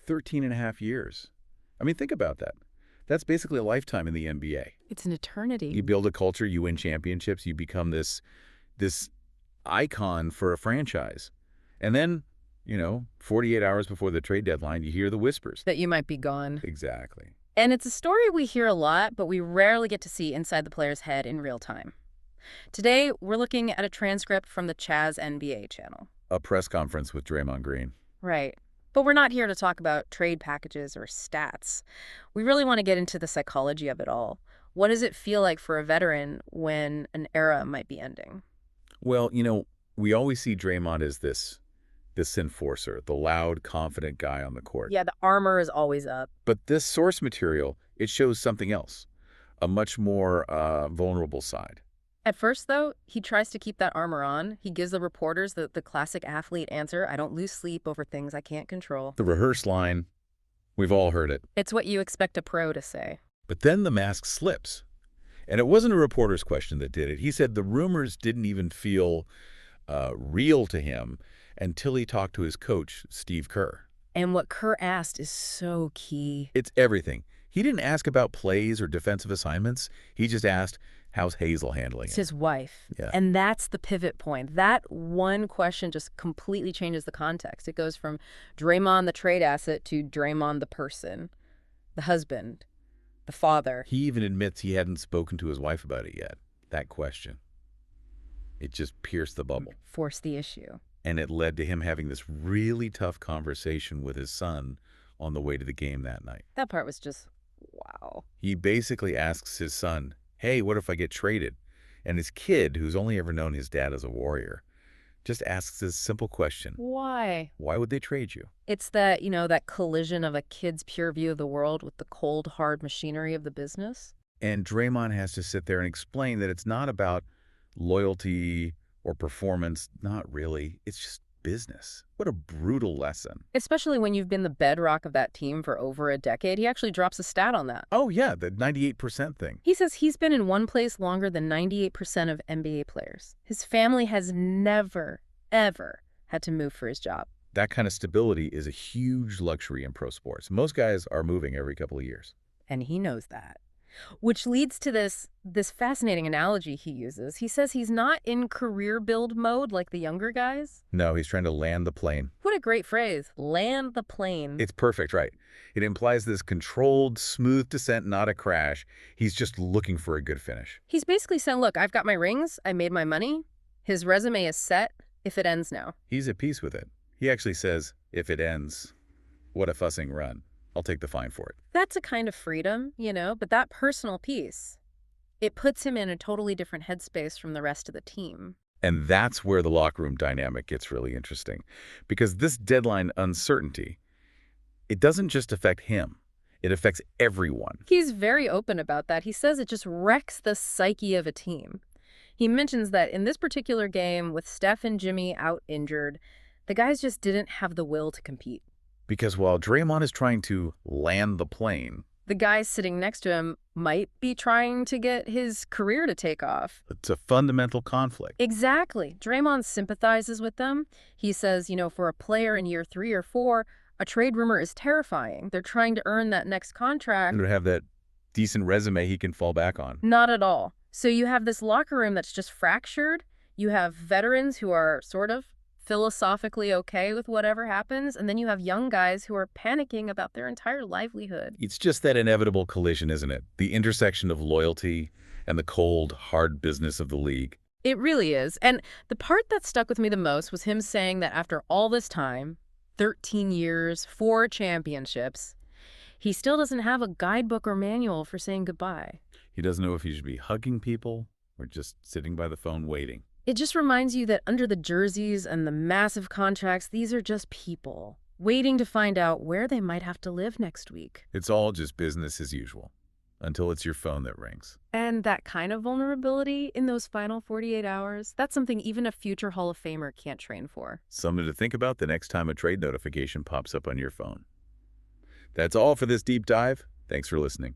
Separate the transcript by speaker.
Speaker 1: 13 and a half years. I mean, think about that. That's basically a lifetime in the NBA.
Speaker 2: It's an eternity.
Speaker 1: You build a culture, you win championships, you become this icon for a franchise. And then, 48 hours before the trade deadline, you hear the whispers.
Speaker 2: That you might be gone.
Speaker 1: Exactly.
Speaker 2: And it's a story we hear a lot, but we rarely get to see inside the player's head in real time. Today, we're looking at a transcript from the Chaz NBA channel.
Speaker 1: A press conference with Draymond Green.
Speaker 2: Right. But we're not here to talk about trade packages or stats. We really want to get into the psychology of it all. What does it feel like for a veteran when an era might be ending?
Speaker 1: Well, we always see Draymond as this enforcer, the loud, confident guy on the court.
Speaker 2: Yeah, the armor is always up.
Speaker 1: But this source material, it shows something else, a much more vulnerable side.
Speaker 2: At first, though, he tries to keep that armor on. He gives the reporters the classic athlete answer, I don't lose sleep over things I can't control.
Speaker 1: The rehearsed line, we've all heard it.
Speaker 2: It's what you expect a pro to say.
Speaker 1: But then the mask slips. And it wasn't a reporter's question that did it. He said the rumors didn't even feel real to him until he talked to his coach, Steve Kerr.
Speaker 2: And what Kerr asked is so key.
Speaker 1: It's everything. He didn't ask about plays or defensive assignments. He just asked, how's Hazel handling it?
Speaker 2: It's his wife.
Speaker 1: Yeah.
Speaker 2: And that's the pivot point. That one question just completely changes the context. It goes from Draymond the trade asset to Draymond the person, the husband, the father.
Speaker 1: He even admits he hadn't spoken to his wife about it yet. That question. It just pierced the bubble.
Speaker 2: Forced the issue.
Speaker 1: And it led to him having this really tough conversation with his son on the way to the game that night.
Speaker 2: That part was just, wow.
Speaker 1: He basically asks his son, hey, what if I get traded? And his kid, who's only ever known his dad as a warrior, just asks this simple question.
Speaker 2: Why?
Speaker 1: Why would they trade you?
Speaker 2: It's that, that collision of a kid's pure view of the world with the cold, hard machinery of the business.
Speaker 1: And Draymond has to sit there and explain that it's not about loyalty or performance. Not really. It's just business. What a brutal lesson.
Speaker 2: Especially when you've been the bedrock of that team for over a decade. He actually drops a stat on that.
Speaker 1: Oh, yeah, the 98% thing.
Speaker 2: He says he's been in one place longer than 98% of NBA players. His family has never, ever had to move for his job.
Speaker 1: That kind of stability is a huge luxury in pro sports. Most guys are moving every couple of years.
Speaker 2: And he knows that. Which leads to this fascinating analogy he uses. He says he's not in career build mode like the younger guys.
Speaker 1: No, he's trying to land the plane.
Speaker 2: What a great phrase. Land the plane.
Speaker 1: It's perfect, right? It implies this controlled, smooth descent, not a crash. He's just looking for a good finish.
Speaker 2: He's basically saying, look, I've got my rings. I made my money. His resume is set if it ends now.
Speaker 1: He's at peace with it. He actually says, if it ends, what a fussing run. I'll take the fine for it.
Speaker 2: That's a kind of freedom, but that personal piece, it puts him in a totally different headspace from the rest of the team.
Speaker 1: And that's where the locker room dynamic gets really interesting. Because this deadline uncertainty, it doesn't just affect him. It affects everyone.
Speaker 2: He's very open about that. He says it just wrecks the psyche of a team. He mentions that in this particular game, with Steph and Jimmy out injured, the guys just didn't have the will to compete.
Speaker 1: Because while Draymond is trying to land the plane,
Speaker 2: the guys sitting next to him might be trying to get his career to take off.
Speaker 1: It's a fundamental conflict.
Speaker 2: Exactly. Draymond sympathizes with them. He says, for a player in year 3 or 4, a trade rumor is terrifying. They're trying to earn that next contract.
Speaker 1: And to have that decent resume he can fall back on.
Speaker 2: Not at all. So you have this locker room that's just fractured. You have veterans who are sort of philosophically okay with whatever happens, and then you have young guys who are panicking about their entire livelihood.
Speaker 1: It's just that inevitable collision, isn't it? The intersection of loyalty and the cold, hard business of the league.
Speaker 2: It really is. And the part that stuck with me the most was him saying that after all this time, 13 years, 4 championships, he still doesn't have a guidebook or manual for saying goodbye.
Speaker 1: He doesn't know if he should be hugging people or just sitting by the phone waiting.
Speaker 2: It just reminds you that under the jerseys and the massive contracts, these are just people waiting to find out where they might have to live next week.
Speaker 1: It's all just business as usual until it's your phone that rings.
Speaker 2: And that kind of vulnerability in those final 48 hours, that's something even a future Hall of Famer can't train for.
Speaker 1: Something to think about the next time a trade notification pops up on your phone. That's all for this deep dive. Thanks for listening.